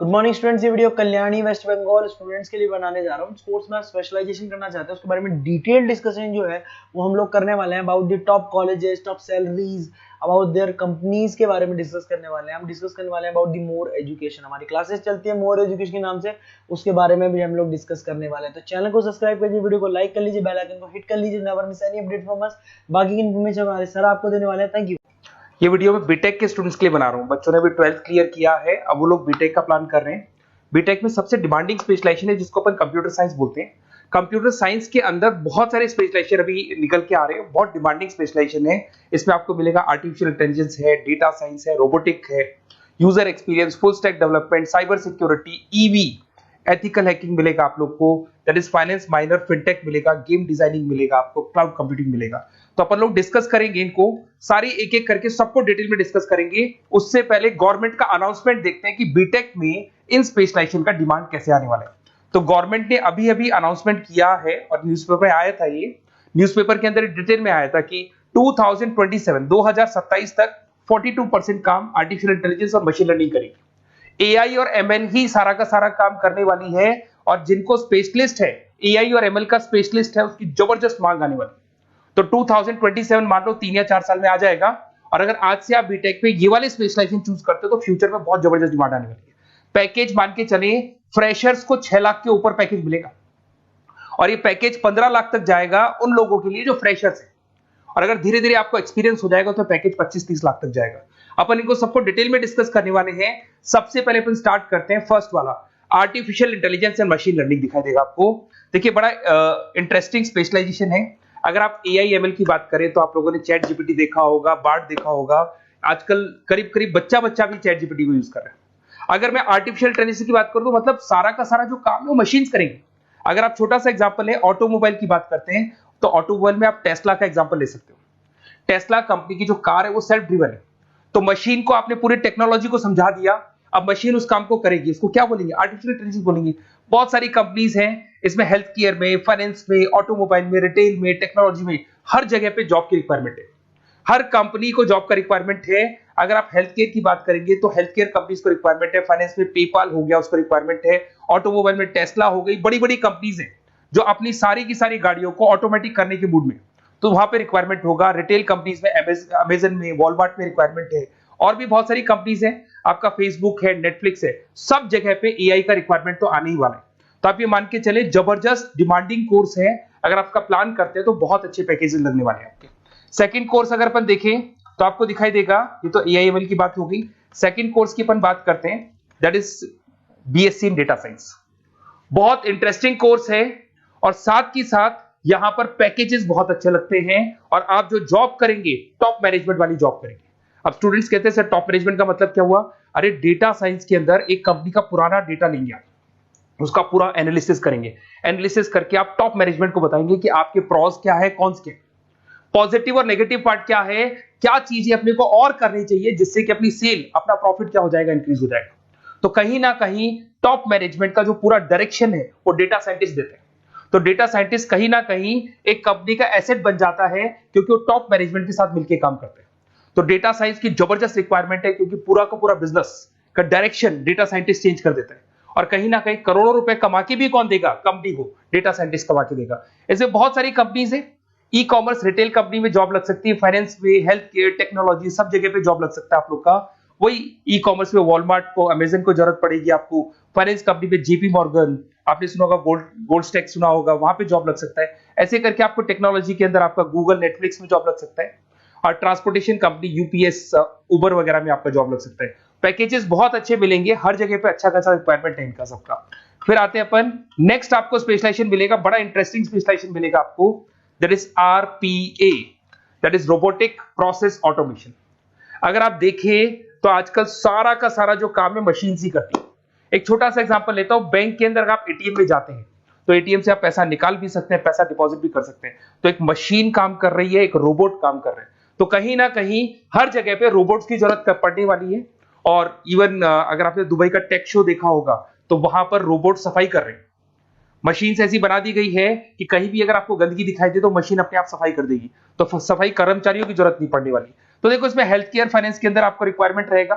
Good morning students, ये video Kalyani West Bengal students के लिए बनाने जा रहा हूँ। स्पोर्ट्स में आप स्पेशलाइजेशन करना चाहते हैं उसके बारे में डिटेल डिस्कशन जो है वो हम लोग करने वाले हैं। About the top colleges, top salaries, about their companies के बारे में डिस्कस करने वाले हैं। हम डिस्कस करने वाले हैं अबाउट द मोर एजुकेशन। हमारी क्लासेस चलती है मोर एजुकेशन के नाम से, उसके बारे में भी हम लोग डिस्कस करने वाले हैं। तो चैनल को सब्सक्राइब कर लीजिए, वीडियो को लाइक कर लीजिए, बेल आइकन को हिट कर लीजिए, never miss any update from us. बाकी की इन्फॉर्मेशन हमारे सर आपको देने वाले हैं। Thank you. ये वीडियो मैं बीटेक के स्टूडेंट्स के लिए बना रहा हूँ। बच्चों ने भी 12th क्लियर किया है, अब वो लोग बीटेक का प्लान कर रहे हैं। बीटेक में सबसे डिमांडिंग स्पेशलाइजेशन है जिसको अपन कंप्यूटर साइंस बोलते हैं। कंप्यूटर साइंस के अंदर बहुत सारे स्पेशलाइजेशन अभी निकल के आ रहे हैं, बहुत डिमांडिंग स्पेशलाइजेशन है। इसमें आपको मिलेगा आर्टिफिशियल इंटेलिजेंस है, डेटा साइंस है, रोबोटिक है, user experience, full stack development, cyber security, EV, ethical hacking मिलेगा आप लोग को, that is finance minor, fintech मिलेगा, गेम डिजाइनिंग मिलेगा आपको, क्लाउड कंप्यूटिंग मिलेगा। तो अपन लोग डिस्कस करेंगे इनको सारी एक एक करके, सबको डिटेल में डिस्कस करेंगे। उससे पहले गवर्नमेंट का अनाउंसमेंट देखते हैं कि बीटेक में इन स्पेशलाइजेशन का डिमांड कैसे आने वाला है। तो गवर्नमेंट ने अभी अभी अनाउंसमेंट किया है और न्यूज़पेपर में आया था, ये न्यूज़पेपर के अंदर डिटेल में आया था कि 2027 तक 42% काम आर्टिफिशियल इंटेलिजेंस और मशीन लर्निंग करेगी। एआई और एमएल ही सारा का सारा काम करने वाली है, और जिनको स्पेशलिस्ट है, एआई और एमएल का स्पेशलिस्ट है, उसकी जबरदस्त मांग आने वाली। तो 2027 मान लो 3 या 4 साल में आ जाएगा। और अगर आज से आप बीटेक पे ये वाले स्पेशलाइजेशन चूज करते हो तो फ्यूचर में बहुत जबरदस्त डिमांड आने वाली है। पैकेज मान के चले, फ्रेशर्स को 6 लाख के ऊपर पैकेज मिलेगा, और ये पैकेज 15 लाख तक जाएगा उन लोगों के लिए जो फ्रेशर्स है। और अगर धीरे धीरे आपको एक्सपीरियंस हो जाएगा तो पैकेज 25-30 लाख तक जाएगा। अपन इनको सबको डिटेल में डिस्कस करने वाले हैं। सबसे पहले अपन स्टार्ट करते हैं फर्स्ट वाला, artificial intelligence and machine learning दिखाई देगा आपको। देखिए बड़ा इंटरेस्टिंग स्पेशलाइजेशन है। अगर आप एआई एमएल की बात करें तो आप लोगों ने चैट जीपीटी देखा होगा, बार्ड देखा होगा। आजकल करीब करीब बच्चा भी चैट जीपीटी को यूज कर रहा है। अगर मैं आर्टिफिशियल इंटेलिजेंस की बात करूं तो मतलब सारा का सारा जो काम है वो मशीन्स करेंगे। अगर आप छोटा सा एग्जांपल है, ऑटोमोबाइल की बात करते हैं तो ऑटोमोबाइल में आप टेस्ला का एग्जांपल ले सकते हो। टेस्ला कंपनी की जो कार है वो सेल्फ ड्रिवन है। तो मशीन को आपने पूरी टेक्नोलॉजी को समझा दिया, अब मशीन उस काम को करेगी। इसको क्या बोलेंगे? आर्टिफिशियल इंटेलिजेंस बोलेंगे। बहुत सारी कंपनीज हैं इसमें, हेल्थ केयर में, फाइनेंस में, ऑटोमोबाइल में, रिटेल में, टेक्नोलॉजी में, हर जगह पे जॉब की रिक्वायरमेंट है। हर कंपनी को जॉब का रिक्वायरमेंट है। अगर आप हेल्थ केयर की बात करेंगे तो हेल्थ केयर कंपनीज को रिक्वायरमेंट है, फाइनेंस में पेपाल हो गया उसको रिक्वायरमेंट है, ऑटोमोबाइल में टेस्ला हो गई, बड़ी बड़ी कंपनीज हैं जो अपनी सारी की सारी गाड़ियों को ऑटोमेटिक करने के मूड में, तो वहां पे रिक्वायरमेंट होगा। रिटेल कंपनीज में अमेजन में, वॉलमार्ट में रिक्वायरमेंट है, और भी बहुत सारी कंपनीज हैं, आपका फेसबुक है, नेटफ्लिक्स है, सब जगह पे एआई का रिक्वायरमेंट तो आने ही वाला है। तो आप ये मान के चले जबरदस्त डिमांडिंग कोर्स है। अगर आपका प्लान करते हैं तो बहुत अच्छे पैकेजेस लगने वाले हैं आपके। सेकंड कोर्स अगर अपन देखें तो आपको दिखाई देगा, ये तो एआई एमएल की बात हो गई। सेकंड कोर्स की अपन बात करते हैं, that is BSc in data science. बहुत इंटरेस्टिंग कोर्स है, और साथ ही साथ यहां पर पैकेजेस बहुत अच्छे लगते हैं, और आप जो जॉब करेंगे टॉप मैनेजमेंट वाली जॉब करेंगे। अब स्टूडेंट्स कहते हैं सर टॉप मैनेजमेंट का मतलब क्या हुआ? अरे डेटा साइंस के अंदर एक कंपनी का पुराना डेटा लेंगे आप, उसका पूरा एनालिसिस करेंगे, एनालिसिस करके आप टॉप मैनेजमेंट को बताएंगे कि आपके प्रॉस क्या है, कॉन्स क्या है, पॉजिटिव और नेगेटिव पार्ट क्या है, क्या चीजें अपने को और करनी चाहिए जिससे कि अपनी सेल, अपना प्रॉफिट क्या हो जाएगा, इंक्रीज हो जाएगा। तो कहीं ना कहीं टॉप मैनेजमेंट का जो पूरा डायरेक्शन है वो डेटा साइंटिस्ट देते हैं। तो डेटा साइंटिस्ट कहीं ना कहीं एक कंपनी का एसेट बन जाता है, क्योंकि वो टॉप मैनेजमेंट के साथ मिलकर काम करते हैं। तो डेटा साइंस की जबरदस्त रिक्वायरमेंट है, क्योंकि पूरा का पूरा बिजनेस का डायरेक्शन डेटा साइंटिस्ट चेंज कर देता है। और कहीं ना कहीं करोड़ों रुपए कमा के भी कौन देगा? कंपनी को डेटा साइंटिस्ट कमा के देगा। ऐसे बहुत सारी कंपनीज है, ई कॉमर्स, रिटेल कंपनी में जॉब लग सकती है, फाइनेंस में, हेल्थ केयर, टेक्नोलॉजी, सब जगह पे जॉब लग सकता है आप लोग का। वही ई कॉमर्स में वॉलमार्ट को, अमेजन को जरूरत पड़ेगी आपको। फाइनेंस कंपनी में जेपी मॉर्गन, आपने सुना होगा, गोल्ड स्टैक सुना होगा, वहां पे जॉब लग सकता है। ऐसे करके आपको टेक्नोलॉजी के अंदर आपका गूगल, नेटफ्लिक्स में जॉब लग सकता है। और ट्रांसपोर्टेशन कंपनी, यूपीएस, उबर वगैरह में आपका जॉब लग सकता है। पैकेजेस बहुत अच्छे मिलेंगे, हर जगह पे अच्छा खासा रिक्वायरमेंट है इनका सबका। फिर आते हैं अपन नेक्स्ट, आपको स्पेशलाइजेशन मिलेगा, बड़ा इंटरेस्टिंग स्पेशलाइजेशन मिलेगा आपको, that is RPA, that is robotic process automation. अगर आप देखें तो आजकल सारा का सारा जो काम है मशीन ही करती है। एक छोटा सा एग्जांपल लेता हूं, बैंक के अंदर आप एटीएम में जाते हैं तो एटीएम से आप पैसा निकाल भी सकते हैं, पैसा डिपॉजिट भी कर सकते हैं। तो एक मशीन काम कर रही है, एक रोबोट काम कर रहे हैं। तो कहीं ना कहीं हर जगह पे रोबोट्स की जरूरत पड़ने वाली है। और इवन अगर आपने दुबई का टेक शो देखा होगा तो वहां पर रोबोट सफाई कर रहे हैं। मशीन ऐसी बना दी गई है कि कहीं भी अगर आपको गंदगी दिखाई दे तो मशीन अपने आप सफाई कर देगी। तो सफाई कर्मचारियों की जरूरत नहीं पड़ने वाली। तो देखो इसमें हेल्थ केयर, फाइनेंस के अंदर आपको रिक्वायरमेंट रहेगा,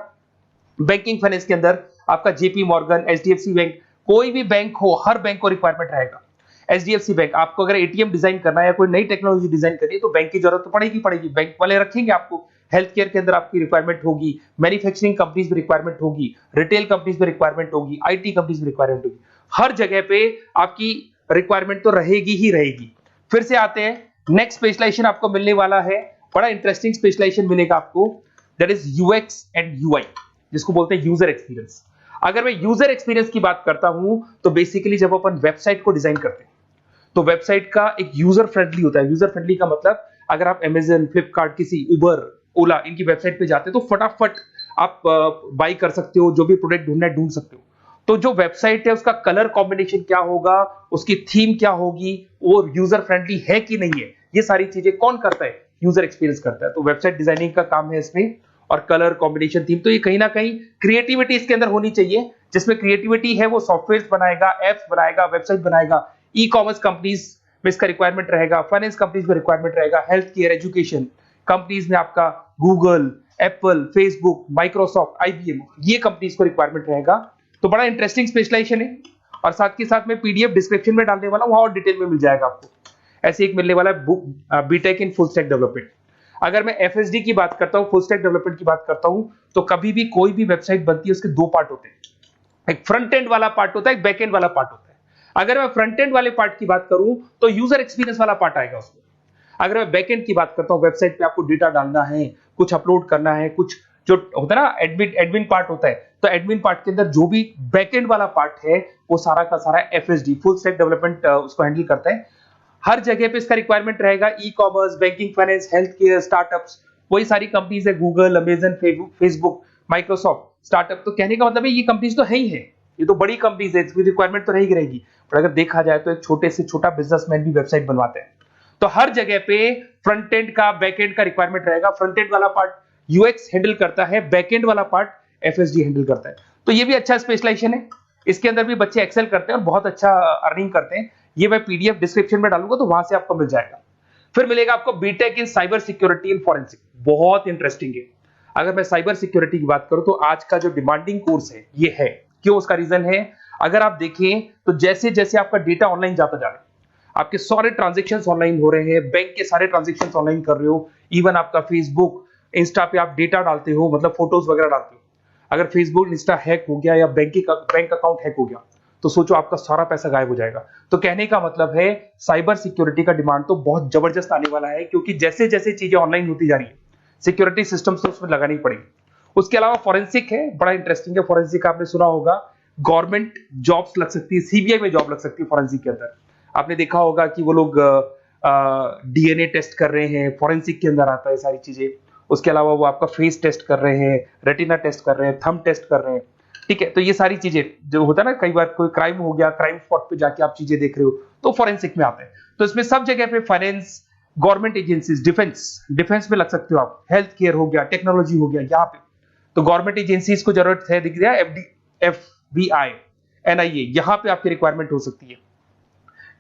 बैंकिंग फाइनेंस के अंदर आपका जेपी मॉर्गन, एचडीएफसी बैंक, कोई भी बैंक हो, हर बैंक को रिक्वायरमेंट रहेगा। एचडीएफसी बैंक, आपको अगर एटीएम डिजाइन करना है या कोई नई टेक्नोलॉजी डिजाइन करनी है तो बैंक की जरूरत तो पड़ेगी, बैंक वाले रखेंगे आपको। हेल्थ केयर के अंदर आपकी रिक्वायरमेंट होगी, मैन्युफैक्चरिंग कंपनीज में रिक्वायरमेंट होगी, रिटेल कंपनीज में रिक्वायरमेंट होगी, आईटी कंपनीज में रिक्वायरमेंट होगी, हर जगह पे आपकी रिक्वायरमेंट तो रहेगी ही रहेगी। फिर से आते हैं, नेक्स्ट स्पेशलाइजेशन आपको मिलने वाला है, बड़ा इंटरेस्टिंग स्पेशलाइजेशन मिलेगा आपको, that is UX and UI, जिसको बोलते हैं यूजर एक्सपीरियंस। अगर मैं यूजर एक्सपीरियंस की बात करता हूं तो बेसिकली जब अपन वेबसाइट को डिजाइन करते हैं तो वेबसाइट का एक यूजर फ्रेंडली होता है। यूजर फ्रेंडली का मतलब अगर आप अमेजन, फ्लिपकार्ट, किसी उबर, ओला, इनकी वेबसाइट पे जाते हैं तो फटाफट आप बाई कर सकते हो, जो भी प्रोडक्ट ढूंढना है ढूंढ सकते हो। तो जो वेबसाइट है उसका कलर कॉम्बिनेशन क्या होगा, उसकी थीम क्या होगी, वो यूजर फ्रेंडली है कि नहीं है, ये सारी चीजें कौन करता है, यूजर एक्सपीरियंस करता है। तो वेबसाइट डिजाइनिंग का काम है इसमें, और कलर कॉम्बिनेशन, थीम, तो ये कहीं ना कहीं क्रिएटिविटी इसके अंदर होनी चाहिए। जिसमें क्रिएटिविटी है वो सॉफ्टवेयर बनाएगा, एप्स बनाएगा, वेबसाइट बनाएगा। ई कॉमर्स कंपनीज में इसका रिक्वायरमेंट रहेगा, फाइनेंस कंपनीज में रिक्वायरमेंट रहेगा, हेल्थ केयर, एजुकेशन कंपनीज में आपका Google, Apple, Facebook, Microsoft, IBM, ये कंपनीज को रिक्वायरमेंट रहेगा। तो बड़ा इंटरेस्टिंग स्पेशलाइजेशन है, और साथ के साथ में पीडीएफ डिस्क्रिप्शन में डालने वाला हूं, वहां और डिटेल में मिल जाएगा आपको। ऐसे एक मिलने वाला है BTech in full stack development. अगर मैं एफएसडी की बात करता हूं, फुल स्टैक डेवलपमेंट की बात करता हूं, तो कभी भी कोई भी वेबसाइट बनती है उसके दो पार्ट होते हैं, एक फ्रंट एंड वाला पार्ट होता है, एक बैक एंड वाला पार्ट होता है। अगर मैं फ्रंट एंड वाले पार्ट की बात करूं तो यूजर एक्सपीरियंस वाला पार्ट आएगा उसमें। अगर मैं बैक एंड की बात करता हूं, वेबसाइट पे आपको डेटा डालना है, कुछ अपलोड करना है, कुछ जो होता है ना एडमिन पार्ट होता है, तो एडमिन पार्ट के अंदर जो भी बैक एंड वाला पार्ट है वो सारा का सारा एफएसडी, फुल स्टैक डेवलपमेंट, उसको हैंडल करता है। हर जगह पे इसका रिक्वायरमेंट रहेगा। E commerce, banking, finance, health care, startups, वही सारी कंपनीज है, Google, Amazon, Facebook, Microsoft, startup. तो कहने का मतलब है ये कंपनीज तो है ही है, ये तो बड़ी कंपनीज है, इसकी रिक्वायरमेंट तो रहेगी। पर अगर देखा जाए तो एक छोटे से छोटा बिजनेसमैन भी वेबसाइट बनवाते हैं। तो हर जगह पे फ्रंट एंड का, बैक एंड का रिक्वायरमेंट रहेगा। फ्रंट एंड वाला पार्ट यूएक्स हैंडल करता है, बैक एंड वाला पार्ट एफएसडी हैंडल करता है। तो ये भी अच्छा स्पेशलाइजेशन है, इसके अंदर भी बच्चे एक्सेल करते हैं और बहुत अच्छा अर्निंग करते हैं। ये मैं पीडीएफ डिस्क्रिप्शन में डालूंगा तो वहां से आपको मिल जाएगा। फिर मिलेगा आपको BTech in cyber security and forensic, बहुत इंटरेस्टिंग है। अगर मैं साइबर सिक्योरिटी की बात करूं तो आज का जो डिमांडिंग कोर्स है ये है, क्यों, उसका रीजन है, अगर आप देखें तो जैसे जैसे आपका डेटा ऑनलाइन जाता जा रहा है, आपके सारे ट्रांजेक्शन्स ऑनलाइन हो रहे हैं, बैंक के सारे ट्रांजेक्शन्स ऑनलाइन कर रहे हो, इवन आपका फेसबुक, इंस्टा पे आप डेटा डालते हो, मतलब फोटोज वगैरह डालते हो। अगर फेसबुक, इंस्टा हैक हो गया या बैंक अकाउंट हैक हो गया तो सोचो आपका सारा पैसा गायब हो जाएगा। तो कहने का मतलब है साइबर सिक्योरिटी का डिमांड तो बहुत जबरदस्त आने वाला है, क्योंकि जैसे जैसे चीजें ऑनलाइन होती जा रही है सिक्योरिटी सिस्टम्स तो उसमें लगानी पड़ेगी। उसके अलावा फॉरेंसिक है, बड़ा इंटरेस्टिंग है। फॉरेंसिक आपने सुना होगा, गवर्नमेंट जॉब्स लग सकती है, सीबीआई में जॉब लग सकती है फॉरेंसिक के अंदर। आपने देखा होगा कि वो लोग डीएनए टेस्ट कर रहे हैं, फॉरेंसिक के अंदर आता है सारी चीजें। उसके अलावा वो आपका फेस टेस्ट कर रहे हैं, रेटिना टेस्ट कर रहे हैं, थंब टेस्ट कर रहे हैं, ठीक है। तो ये सारी चीजें जो होता है ना, कई बार कोई क्राइम हो गया, क्राइम स्पॉट पे जाके आप चीजें देख रहे हो तो फॉरेंसिक में आता है। तो इसमें सब जगह पे फाइनेंस, गवर्नमेंट एजेंसीज, डिफेंस में लग सकते हो आप, हेल्थ केयर हो गया, टेक्नोलॉजी हो गया, यहाँ पे तो गवर्नमेंट एजेंसीज को जरूरत है, दिख रहा है, एफबीआई, एनआईए, यहाँ पे आपकी रिक्वायरमेंट हो सकती है।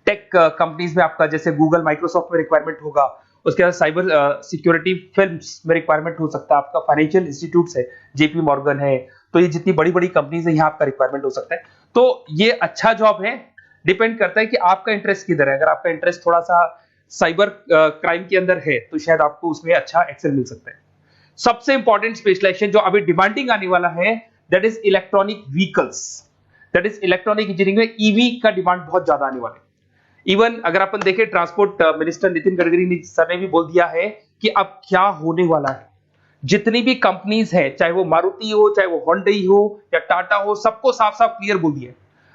टेक कंपनीज में आपका जैसे गूगल, माइक्रोसॉफ्ट में रिक्वायरमेंट होगा। उसके बाद साइबर सिक्योरिटी फिल्म्स में रिक्वायरमेंट हो सकता है आपका, फाइनेंशियल इंस्टीट्यूट्स है, जेपी मॉर्गन है, तो ये जितनी बड़ी बड़ी कंपनीज है यहाँ आपका रिक्वायरमेंट हो सकता है। तो ये अच्छा जॉब है, डिपेंड करता है कि आपका इंटरेस्ट किधर है। अगर आपका इंटरेस्ट थोड़ा सा साइबर क्राइम के अंदर है तो शायद आपको उसमें अच्छा एक्सेल मिल सकता है। सबसे इंपॉर्टेंट स्पेशलाइजेशन जो अभी डिमांडिंग आने वाला है, that is electronic vehicles, that is electronic engineering में ईवी का डिमांड बहुत ज्यादा आने वाला है। इवन अगर अपन देखें, transport minister Nitin Gadkari sir ने भी बोल दिया है कि अब क्या होने वाला है, जितनी भी कंपनीज है, चाहे वो मारुति हो, चाहे वो होंडई हो या टाटा हो, सबको साफ साफ क्लियर बोल दिया,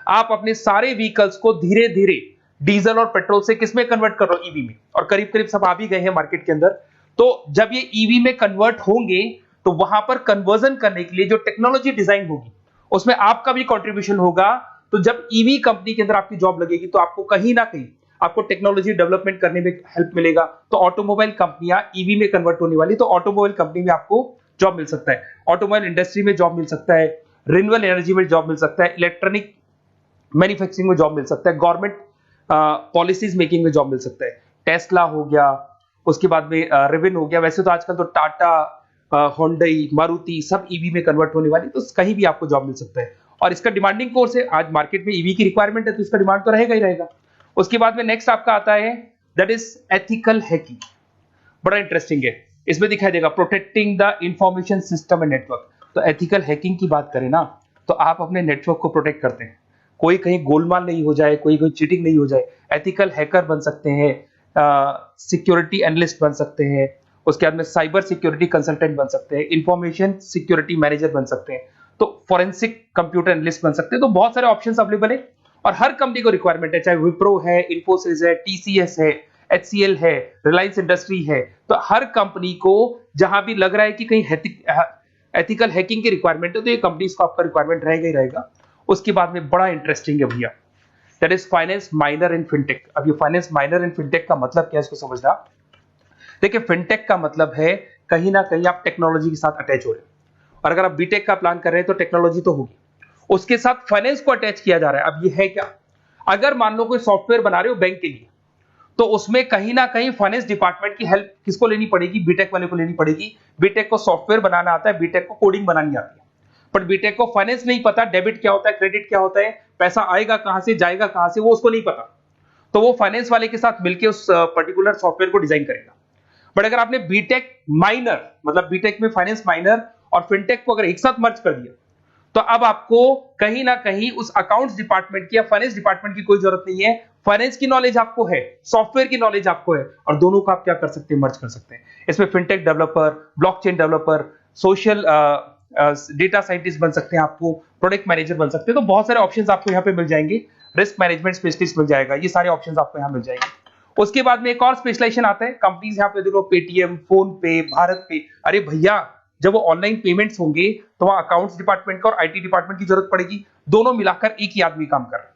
आप अपने सारे व्हीकल्स को धीरे धीरे डीजल और पेट्रोल से किसमें कन्वर्ट कर रहे हो, ईवी में। और करीब करीब सब आ भी गए हैं मार्केट के अंदर। तो जब ये ईवी में कन्वर्ट होंगे तो वहां पर कन्वर्जन करने के लिए जो टेक्नोलॉजी डिजाइन होगी उसमें आपका भी कंट्रीब्यूशन होगा। तो जब ईवी कंपनी के अंदर आपकी जॉब लगेगी तो आपको कहीं ना कहीं आपको टेक्नोलॉजी डेवलपमेंट करने में हेल्प मिलेगा। तो ऑटोमोबाइल कंपनियां ईवी में कन्वर्ट होने वाली, तो ऑटोमोबाइल कंपनी में आपको जॉब मिल सकता है, ऑटोमोबाइल इंडस्ट्री में जॉब मिल सकता है, रिन्यूएबल एनर्जी में जॉब मिल सकता है, इलेक्ट्रॉनिक मैन्युफैक्चरिंग में जॉब मिल सकता है, गवर्नमेंट पॉलिसीज मेकिंग में जॉब मिल सकता है, टेस्ला हो गया, उसके बाद में रिविन हो गया। वैसे तो आजकल तो टाटा, होंडई, मारुति सब ईवी में कन्वर्ट होने वाली, तो कहीं भी आपको जॉब मिल सकता है। और इसका डिमांडिंग कोर्स है, आज मार्केट में ईवी की रिक्वायरमेंट है तो इसका डिमांड तो रहेगा ही रहेगा। उसके बाद में नेक्स्ट आपका आता है दैट इज एथिकल हैकिंग। बड़ा इंटरेस्टिंग है, इसमें दिखाई देगा protecting the information system and network. तो एथिकल हैकिंग की बात करें ना, तो आप अपने नेटवर्क को प्रोटेक्ट करते हैं, कोई कहीं गोलमाल नहीं हो जाए, कोई चीटिंग नहीं हो जाए। एथिकल हैकर बन सकते हैं, सिक्योरिटी एनालिस्ट बन सकते हैं, उसके बाद में साइबर सिक्योरिटी कंसल्टेंट बन सकते हैं, इंफॉर्मेशन सिक्योरिटी मैनेजर बन सकते हैं, तो फोरेंसिक कंप्यूटर एनालिस्ट बन सकते हैं। तो बहुत सारे ऑप्शंस अवेलेबल है और हर कंपनी को रिक्वायरमेंट है, चाहे विप्रो है, इन्फोसिस है, टीसीएस है, एचसीएल है, रिलायंस इंडस्ट्री है। तो हर कंपनी को जहां भी लग रहा है कि कहीं एथिकल हैकिंग की रिक्वायरमेंट है तो ये कंपनीज को आपका रिक्वायरमेंट रहेगा ही रहेगा। उसके बाद में बड़ा इंटरेस्टिंग है भैया, that is finance minor in fintech. अब ये फाइनेंस माइनर इन फिनटेक का मतलब क्या है, इसको समझना। देखिए, फिनटेक का मतलब है कहीं ना कहीं आप टेक्नोलॉजी के साथ अटैच हो रहे हैं, और अगर आप बीटेक का प्लान कर रहे हैं तो टेक्नोलॉजी तो होगी, उसके साथ फाइनेंस को अटैच किया जा रहा है। अब ये है क्या, अगर मान लो कोई सॉफ्टवेयर बना रहे हो बैंक के लिए, तो उसमें कहीं ना कहीं फाइनेंस डिपार्टमेंट की हेल्प किसको लेनी पड़ेगी, बीटेक वाले को लेनी पड़ेगी। बीटेक को सॉफ्टवेयर बनाना आता है, बीटेक को कोडिंग बनानी आती है, बट बीटेक को फाइनेंस नहीं पता, डेबिट क्या होता है, क्रेडिट क्या होता है, पैसा आएगा कहां से, जाएगा कहां से, वो उसको नहीं पता। तो वो फाइनेंस वाले के साथ मिलकर उस पर्टिकुलर सॉफ्टवेयर को डिजाइन करेगा। बट अगर आपने बीटेक माइनर, मतलब बीटेक में फाइनेंस माइनर और फिनटेक को अगर एक साथ मर्ज कर दिया, तो अब आपको कहीं ना कहीं उस अकाउंट्स डिपार्टमेंट की या फाइनेंस डिपार्टमेंट की कोई जरूरत नहीं है। फाइनेंस की नॉलेज आपको है, सॉफ्टवेयर की नॉलेज आपको है, और दोनों को आप क्या कर सकते हैं, मर्ज कर सकते हैं। इसमें fintech developer, blockchain developer, social data scientist बन सकते हैं, आपको प्रोडक्ट मैनेजर बन सकते हैं। तो बहुत सारे ऑप्शंस आपको यहाँ पे मिल जाएंगे, रिस्क मैनेजमेंट स्पेशलिस्ट मिल जाएगा, ये सारे ऑप्शंस आपको यहाँ मिल जाएंगे। उसके बाद में एक और स्पेशलाइजेशन आता है, कंपनीज यहाँ पे देखो पेटीएम, फोन पे, भारत पे। अरे भैया, जब वो ऑनलाइन पेमेंट्स होंगे तो वहां अकाउंट्स डिपार्टमेंट का और आईटी डिपार्टमेंट की जरूरत पड़ेगी, दोनों मिलाकर एक ही आदमी काम कर रहा है,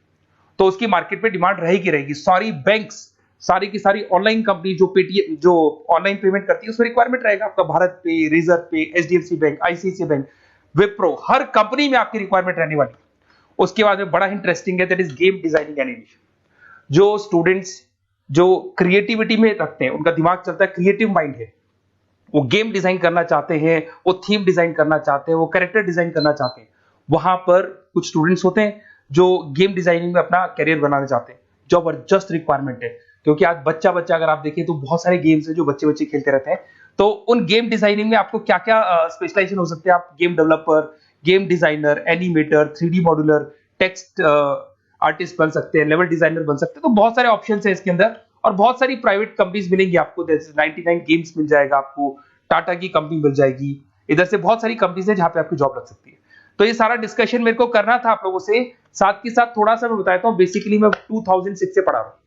तो उसकी मार्केट में डिमांड रहेगी रहेगी। सारी बैंक्स, सारी की सारी ऑनलाइन कंपनी जो पेटीएम, जो ऑनलाइन पेमेंट करती है, उसमें रिक्वायरमेंट रहेगा आपका Bharat pay, Razorpay, HDFC bank, ICICI bank, Wipro, हर कंपनी में आपकी रिक्वायरमेंट रहने वाली। उसके बाद में बड़ा इंटरेस्टिंग है, that is game designing animation. जो स्टूडेंट्स जो क्रिएटिविटी में रखते हैं, उनका दिमाग चलता है, क्रिएटिव माइंड है, वो गेम डिजाइन करना चाहते हैं, वो थीम डिजाइन करना चाहते हैं, वो कैरेक्टर डिजाइन करना चाहते हैं, वहां पर कुछ स्टूडेंट्स होते हैं जो गेम डिजाइनिंग में अपना करियर बनाना चाहते हैं। जबरदस्त रिक्वायरमेंट है, क्योंकि आज बच्चा बच्चा अगर आप देखें तो बहुत सारे गेम्स हैं जो बच्चे बच्चे खेलते रहते हैं। तो उन गेम डिजाइनिंग में आपको क्या क्या स्पेशलाइजेशन हो सकते हैं, आप game developer, game designer, animator, 3D modular, text artist बन सकते हैं, लेवल डिजाइनर बन सकते हैं। तो बहुत सारे ऑप्शन है इसके अंदर, और बहुत सारी प्राइवेट कंपनीज मिलेंगी आपको, जैसे 99 गेम्स मिल जाएगा आपको, टाटा की कंपनी मिल जाएगी, इधर से बहुत सारी कंपनीज है जहां पे आपकी जॉब लग सकती है। तो ये सारा डिस्कशन मेरे को करना था आप लोगों से, साथ के साथ थोड़ा सा मैं बताता हूँ। बेसिकली मैं 2006 से पढ़ा रहा हूँ,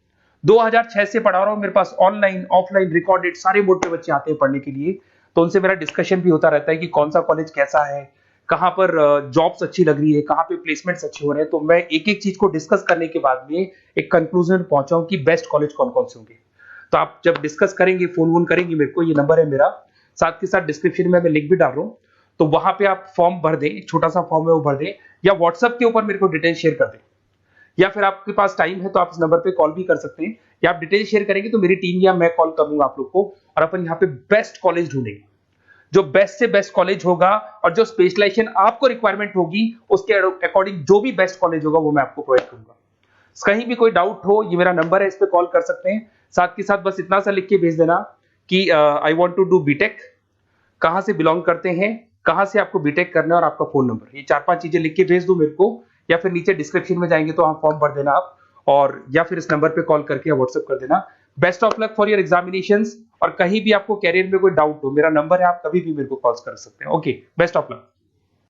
2006 से पढ़ा रहा हूँ। मेरे पास ऑनलाइन ऑफलाइन रिकॉर्डेड सारे बोर्ड पे बच्चे आते हैं पढ़ने के लिए, तो उनसे मेरा डिस्कशन भी होता रहता है कि कौन सा कॉलेज कैसा है, कहाँ पर जॉब्स अच्छी लग रही है, कहाँ पे प्लेसमेंट्स अच्छे हो रहे हैं। तो मैं एक एक चीज को डिस्कस करने के बाद में एक कंक्लूजन पहुंचा हूं कि बेस्ट कॉलेज कौन कौन से होंगे। तो आप जब डिस्कस करेंगे, फोन वोन करेंगे मेरे को, ये नंबर है मेरा, साथ के साथ डिस्क्रिप्शन में मैं लिंक भी डाल रहा हूँ, तो वहां पे आप फॉर्म भर दें, एक छोटा सा फॉर्म है वो भर दें, या व्हाट्सएप के ऊपर मेरे को डिटेल शेयर कर दें, या फिर आपके पास टाइम है तो आप इस नंबर पे कॉल भी कर सकते हैं, या आप डिटेल शेयर करेंगे तो मेरी टीम या मैं कॉल कर दूंगा आप लोग को, और अपन यहाँ पे बेस्ट कॉलेज ढूंढेंगे, जो बेस्ट से बेस्ट कॉलेज होगा, और जो स्पेशलाइजेशन आपको रिक्वायरमेंट होगी उसके अकॉर्डिंग जो भी बेस्ट कॉलेज होगा वो मैं आपको प्रोवाइड करूंगा। कहीं भी कोई डाउट हो, ये मेरा नंबर है, इस पे कॉल कर सकते हैं। साथ के साथ बस इतना सा लिख के भेज देना कि I want to do BTech, कहां से बिलोंग करते हैं, कहां से आपको बीटेक करना है, और आपका फोन नंबर, ये 4-5 चीजें लिख के भेज दो मेरे को, या फिर नीचे डिस्क्रिप्शन में जाएंगे तो वहां फॉर्म भर देना आप, और या फिर इस नंबर पे कॉल करके या व्हाट्सएप कर देना। Best of luck for your examinations, और कहीं भी आपको कैरियर में कोई डाउट हो, मेरा नंबर है, आप कभी भी मेरे को कॉल कर सकते हैं। Okay, best of luck.